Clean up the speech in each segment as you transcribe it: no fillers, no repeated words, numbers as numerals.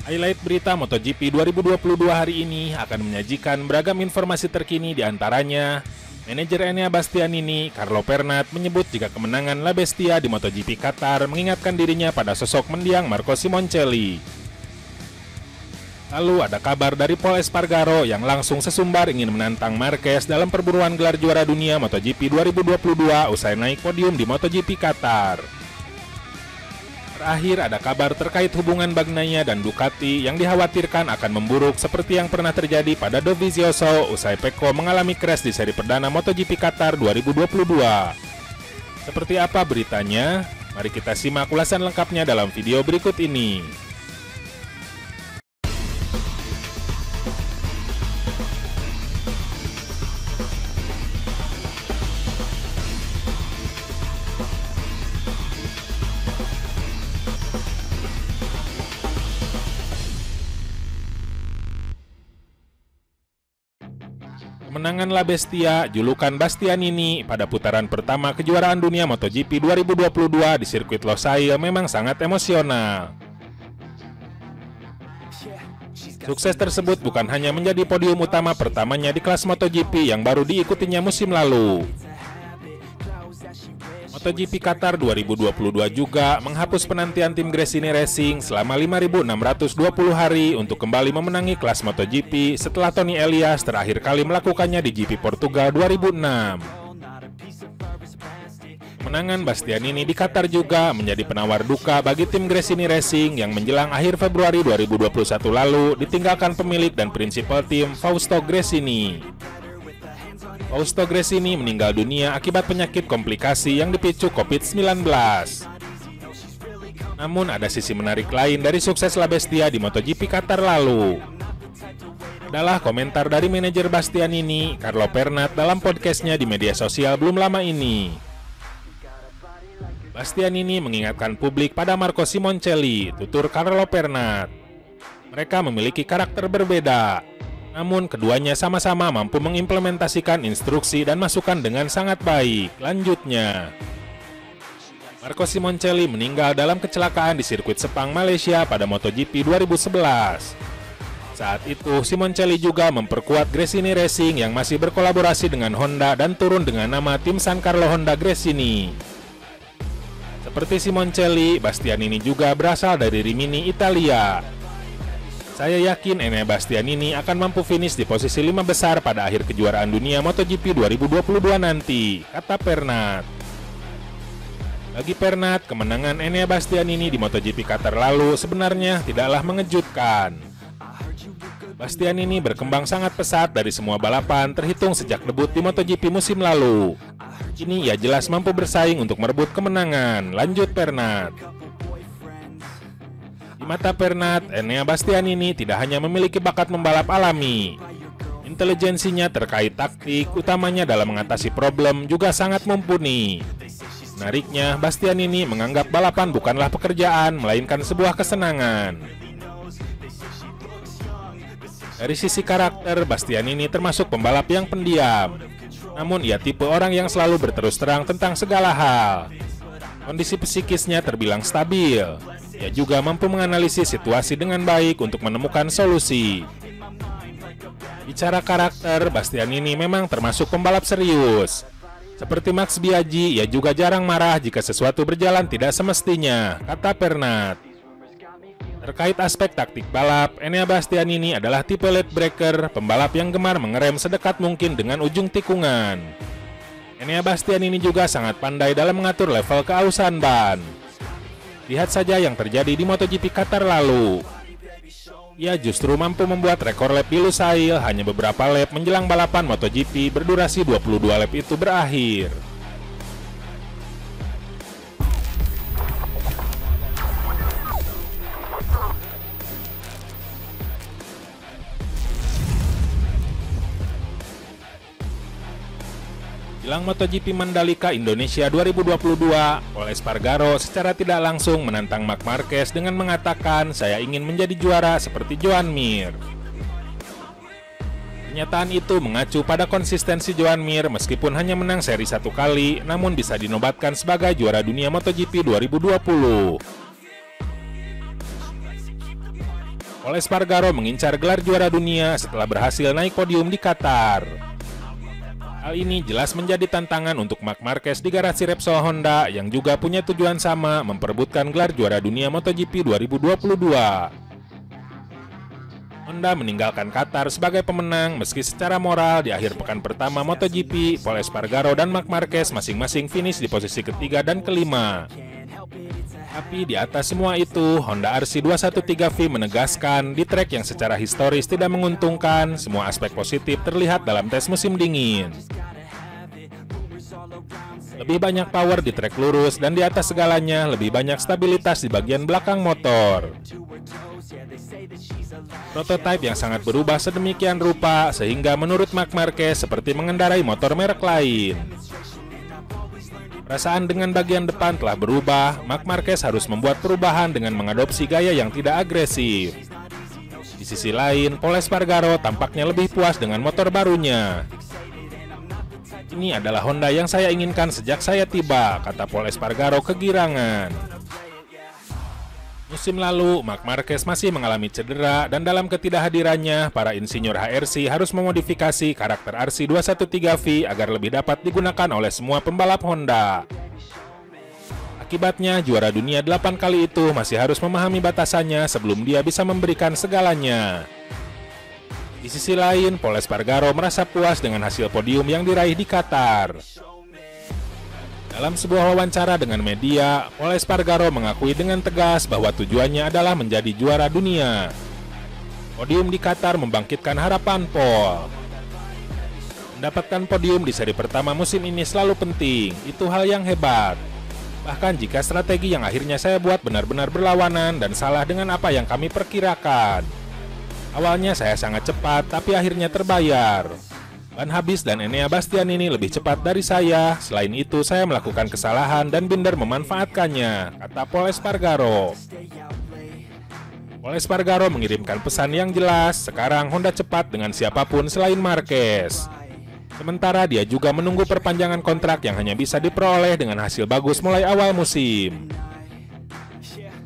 Highlight berita MotoGP 2022 hari ini akan menyajikan beragam informasi terkini, di antaranya manajer Enea Bastianini, Carlo Pernat, menyebut jika kemenangan La Bestia di MotoGP Qatar mengingatkan dirinya pada sosok mendiang Marco Simoncelli. Lalu ada kabar dari Pol Espargaro yang langsung sesumbar ingin menantang Marquez dalam perburuan gelar juara dunia MotoGP 2022 usai naik podium di MotoGP Qatar. Terakhir ada kabar terkait hubungan Bagnaia dan Ducati yang dikhawatirkan akan memburuk seperti yang pernah terjadi pada Dovizioso usai Pecco mengalami crash di seri perdana MotoGP Qatar 2022. Seperti apa beritanya? Mari kita simak ulasan lengkapnya dalam video berikut ini. Kemenangan La Bestia, julukan Bastianini, pada putaran pertama kejuaraan dunia MotoGP 2022 di sirkuit Losail memang sangat emosional. Sukses tersebut bukan hanya menjadi podium utama pertamanya di kelas MotoGP yang baru diikutinya musim lalu. MotoGP Qatar 2022 juga menghapus penantian tim Gresini Racing selama 5.620 hari untuk kembali memenangi kelas MotoGP setelah Tony Elias terakhir kali melakukannya di GP Portugal 2006. Kemenangan Bastianini di Qatar juga menjadi penawar duka bagi tim Gresini Racing yang menjelang akhir Februari 2021 lalu ditinggalkan pemilik dan prinsipal tim Fausto Gresini. Fausto Gresini meninggal dunia akibat penyakit komplikasi yang dipicu COVID-19. Namun ada sisi menarik lain dari sukses La Bestia di MotoGP Qatar lalu. Adalah komentar dari manajer Bastianini, Carlo Pernat, dalam podcastnya di media sosial belum lama ini. Bastianini mengingatkan publik pada Marco Simoncelli, tutur Carlo Pernat. Mereka memiliki karakter berbeda, namun keduanya sama-sama mampu mengimplementasikan instruksi dan masukan dengan sangat baik. Lanjutnya, Marco Simoncelli meninggal dalam kecelakaan di sirkuit Sepang, Malaysia pada MotoGP 2011. Saat itu, Simoncelli juga memperkuat Gresini Racing yang masih berkolaborasi dengan Honda dan turun dengan nama tim San Carlo Honda Gresini. Seperti Simoncelli, Bastianini juga berasal dari Rimini, Italia. Saya yakin Enea Bastianini akan mampu finish di posisi 5 besar pada akhir kejuaraan dunia MotoGP 2022 nanti, kata Pernat. Bagi Pernat, kemenangan Enea Bastianini di MotoGP Qatar lalu sebenarnya tidaklah mengejutkan. Bastianini berkembang sangat pesat dari semua balapan terhitung sejak debut di MotoGP musim lalu. Kini ia jelas mampu bersaing untuk merebut kemenangan, lanjut Pernat. Di mata Pernat, Enea Bastianini tidak hanya memiliki bakat membalap alami. Intelijensinya terkait taktik, utamanya dalam mengatasi problem, juga sangat mumpuni. Menariknya, Bastianini menganggap balapan bukanlah pekerjaan, melainkan sebuah kesenangan. Dari sisi karakter, Bastianini termasuk pembalap yang pendiam. Namun ia tipe orang yang selalu berterus terang tentang segala hal. Kondisi psikisnya terbilang stabil. Ia juga mampu menganalisis situasi dengan baik untuk menemukan solusi. Bicara karakter, Bastianini memang termasuk pembalap serius. Seperti Max Biaggi, ia juga jarang marah jika sesuatu berjalan tidak semestinya, kata Pernat. Terkait aspek taktik balap, Enea Bastianini adalah tipe late breaker, pembalap yang gemar mengerem sedekat mungkin dengan ujung tikungan. Enea Bastianini juga sangat pandai dalam mengatur level keausan ban. Lihat saja yang terjadi di MotoGP Qatar lalu. Ia justru mampu membuat rekor lap di Lusail hanya beberapa lap menjelang balapan MotoGP berdurasi 22 lap itu berakhir. Jelang MotoGP Mandalika Indonesia 2022, Pol Espargaro secara tidak langsung menantang Marc Marquez dengan mengatakan, "Saya ingin menjadi juara seperti Joan Mir." Pernyataan itu mengacu pada konsistensi Joan Mir meskipun hanya menang seri 1 kali, namun bisa dinobatkan sebagai juara dunia MotoGP 2020. Pol Espargaro mengincar gelar juara dunia setelah berhasil naik podium di Qatar. Hal ini jelas menjadi tantangan untuk Marc Marquez di garasi Repsol Honda yang juga punya tujuan sama, memperebutkan gelar juara dunia MotoGP 2022. Honda meninggalkan Qatar sebagai pemenang meski secara moral di akhir pekan pertama MotoGP, Pol Espargaro dan Marc Marquez masing-masing finish di posisi ketiga dan kelima. Tapi di atas semua itu, Honda RC213V menegaskan di trek yang secara historis tidak menguntungkan, semua aspek positif terlihat dalam tes musim dingin. Lebih banyak power di trek lurus dan di atas segalanya, lebih banyak stabilitas di bagian belakang motor. Prototipe yang sangat berubah sedemikian rupa sehingga menurut Marc Marquez seperti mengendarai motor merek lain. Perasaan dengan bagian depan telah berubah, Marc Marquez harus membuat perubahan dengan mengadopsi gaya yang tidak agresif. Di sisi lain, Pol Espargaro tampaknya lebih puas dengan motor barunya. Ini adalah Honda yang saya inginkan sejak saya tiba, kata Pol Espargaro kegirangan. Musim lalu, Marc Marquez masih mengalami cedera dan dalam ketidakhadirannya, para insinyur HRC harus memodifikasi karakter RC213V agar lebih dapat digunakan oleh semua pembalap Honda. Akibatnya, juara dunia 8 kali itu masih harus memahami batasannya sebelum dia bisa memberikan segalanya. Di sisi lain, Pol Espargaro merasa puas dengan hasil podium yang diraih di Qatar. Dalam sebuah wawancara dengan media, Pol Espargaro mengakui dengan tegas bahwa tujuannya adalah menjadi juara dunia. Podium di Qatar membangkitkan harapan Pol. Mendapatkan podium di seri pertama musim ini selalu penting, itu hal yang hebat. Bahkan jika strategi yang akhirnya saya buat benar-benar berlawanan dan salah dengan apa yang kami perkirakan. Awalnya saya sangat cepat, tapi akhirnya terbayar. Ban habis dan Enea Bastianini lebih cepat dari saya. Selain itu, saya melakukan kesalahan dan Binder memanfaatkannya, kata Pol Espargaro. Pol Espargaro mengirimkan pesan yang jelas, sekarang Honda cepat dengan siapapun selain Marquez. Sementara dia juga menunggu perpanjangan kontrak yang hanya bisa diperoleh dengan hasil bagus mulai awal musim.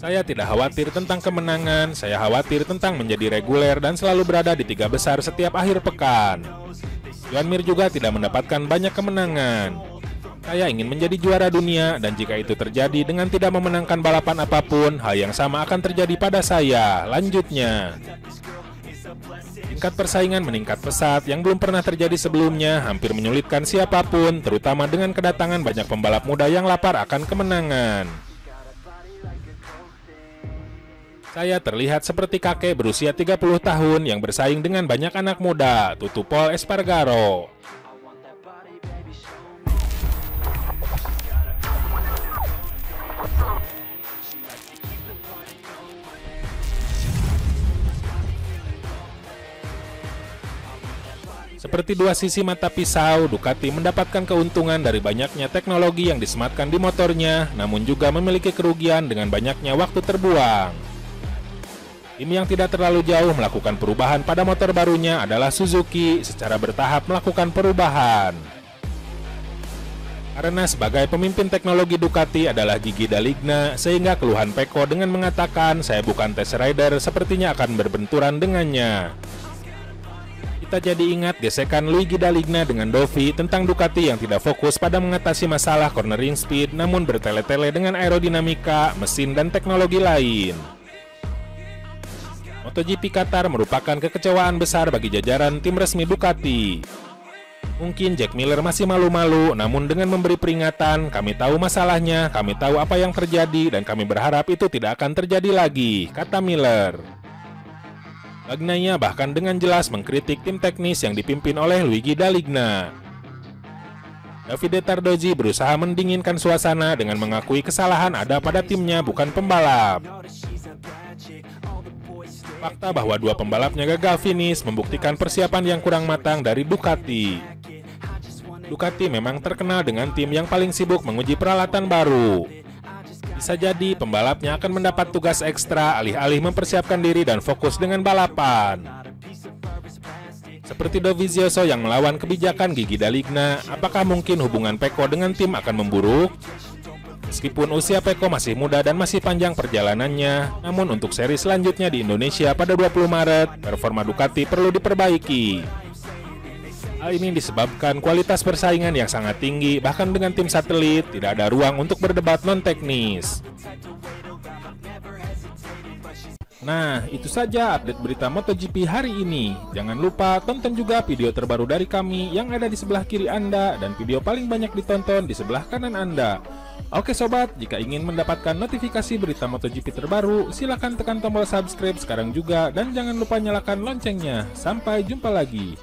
Saya tidak khawatir tentang kemenangan, saya khawatir tentang menjadi reguler dan selalu berada di 3 besar setiap akhir pekan. Joan Mir juga tidak mendapatkan banyak kemenangan. Saya ingin menjadi juara dunia dan jika itu terjadi dengan tidak memenangkan balapan apapun, hal yang sama akan terjadi pada saya, lanjutnya. Tingkat persaingan meningkat pesat yang belum pernah terjadi sebelumnya, hampir menyulitkan siapapun, terutama dengan kedatangan banyak pembalap muda yang lapar akan kemenangan. Saya terlihat seperti kakek berusia 30 tahun yang bersaing dengan banyak anak muda, tutup Pol Espargaro. Seperti dua sisi mata pisau, Ducati mendapatkan keuntungan dari banyaknya teknologi yang disematkan di motornya, namun juga memiliki kerugian dengan banyaknya waktu terbuang. Tim yang tidak terlalu jauh melakukan perubahan pada motor barunya adalah Suzuki, secara bertahap melakukan perubahan. Karena sebagai pemimpin teknologi Ducati adalah Gigi D'Aligna, sehingga keluhan Pecco dengan mengatakan saya bukan test rider sepertinya akan berbenturan dengannya. Kita jadi ingat gesekan Luigi D'Aligna dengan Dovi tentang Ducati yang tidak fokus pada mengatasi masalah cornering speed, namun bertele-tele dengan aerodinamika, mesin, dan teknologi lain. MotoGP Qatar merupakan kekecewaan besar bagi jajaran tim resmi Ducati. Mungkin Jack Miller masih malu-malu, namun dengan memberi peringatan, kami tahu masalahnya, kami tahu apa yang terjadi, dan kami berharap itu tidak akan terjadi lagi, kata Miller. Bagnaia bahkan dengan jelas mengkritik tim teknis yang dipimpin oleh Luigi D'Aligna. Davide Tardozzi berusaha mendinginkan suasana dengan mengakui kesalahan ada pada timnya, bukan pembalap. Fakta bahwa dua pembalapnya gagal finish membuktikan persiapan yang kurang matang dari Ducati. Ducati memang terkenal dengan tim yang paling sibuk menguji peralatan baru. Bisa jadi pembalapnya akan mendapat tugas ekstra alih-alih mempersiapkan diri dan fokus dengan balapan. Seperti Dovizioso yang melawan kebijakan Gigi D'Aligna, apakah mungkin hubungan Pecco dengan tim akan memburuk? Meskipun usia Peko masih muda dan masih panjang perjalanannya, namun untuk seri selanjutnya di Indonesia pada 20 Maret, performa Ducati perlu diperbaiki. Hal ini disebabkan kualitas persaingan yang sangat tinggi, bahkan dengan tim satelit, tidak ada ruang untuk berdebat non-teknis. Nah, itu saja update berita MotoGP hari ini. Jangan lupa tonton juga video terbaru dari kami yang ada di sebelah kiri Anda dan video paling banyak ditonton di sebelah kanan Anda. Oke sobat, jika ingin mendapatkan notifikasi berita MotoGP terbaru, silakan tekan tombol subscribe sekarang juga dan jangan lupa nyalakan loncengnya. Sampai jumpa lagi.